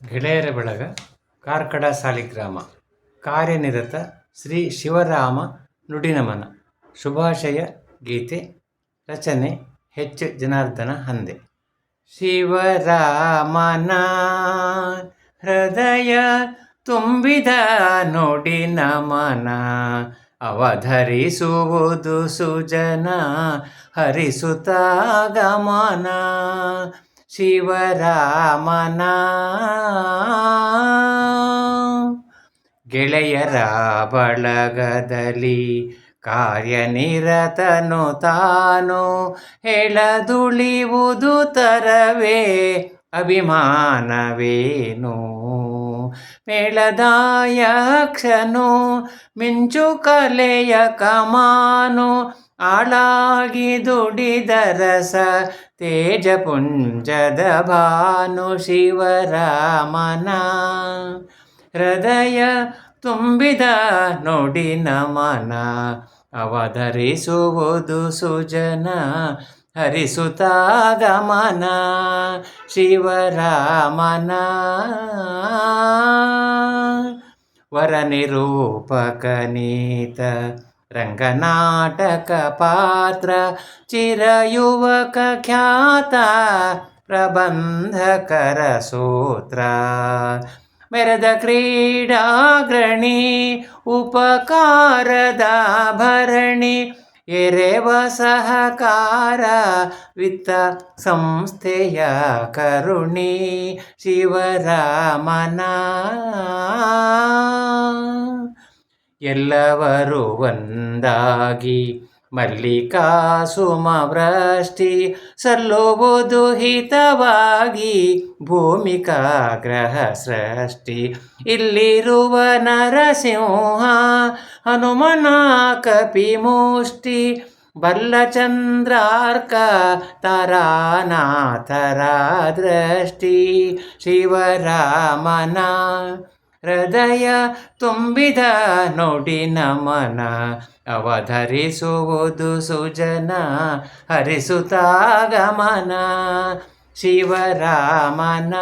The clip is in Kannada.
ಗೆಳೆಯರ ಬಳಗ, ಕಾರ್ಕಳ ಸಾಲಿಗ್ರಾಮ. ಕಾರ್ಯನಿರತ ಶ್ರೀ ಶಿವರಾಮ ನುಡಿನಮನ. ಶುಭಾಶಯ ಗೀತೆ. ರಚನೆ ಎಚ್ ಜನಾರ್ದನ ಹಂದೆ. ಶಿವರಾಮನ ಹೃದಯ ತುಂಬಿದ ನುಡಿ ನಮನ, ಅವಧರಿಸುವುದು ಸುಜನ ಹರಿಸುತ್ತ ಗಮನ. ಶಿವರಾಮನ ಗೆಳೆಯರ ಬಳಗದಲ್ಲಿ ಕಾರ್ಯನಿರತನು ತಾನು, ಹೇಳದುಳಿವುದು ತರವೇ ಅಭಿಮಾನವೇನು. ಮೇಳದಾಯಕ್ಷನು ಮಿಂಚು ಕಲೆಯ ಕಮಾನು, ಆಳಾಗಿ ದುಡಿದರಸ ತೇಜಪುಂಜದ ಭಾನು. ಶಿವರಾಮನ ಹೃದಯ ತುಂಬಿದ ನುಡಿ ನಮನ, ಅವಧರಿಸುವುದು ಸುಜನ ಹರಿಸುತ್ತ ಗಮನ. ಶಿವರಾಮನ ವರನಿರೂಪಕನೀತ ರಂಗನಾಟಕ ಪಾತ್ರ, ಚಿರಯುವಕ ಖ್ಯಾತ ಪ್ರಬಂಧಕರ ಸೂತ್ರ. ಮೆರೆದ ಕ್ರೀಡಾಗ್ರಣಿ ಉಪಕಾರದ ಭರಣಿ, ಎರೆವ ಸಹಕಾರ ವಿತ್ತ ಸಂಸ್ಥೆಯ ಕರುಣಿ. ಶಿವರಾಮನ ಎಲ್ಲವರು ಒಂದಾಗಿ ಮಲ್ಲಿಕಾ ಸುಮವೃಷ್ಟಿ, ಸಲ್ಲುವುದು ಹಿತವಾಗಿ ಭೂಮಿಕಾ ಗ್ರಹ ಸೃಷ್ಟಿ. ಇಲ್ಲಿರುವ ನರಸಿಂಹ ಹನುಮನ ಕಪಿಮುಷ್ಟಿ, ಬಲ್ಲಚಂದ್ರಾರ್ಕ ತಾರಾನಾಥರ ದೃಷ್ಟಿ. ಶಿವರಾಮನ ಹೃದಯ ತುಂಬಿದ ನುಡಿ ನಮನ, ಅವಧರಿಸುವುದು ಸುಜನ ಹರಿಸುತ್ತ ಗಮನ. ಶಿವರಾಮನ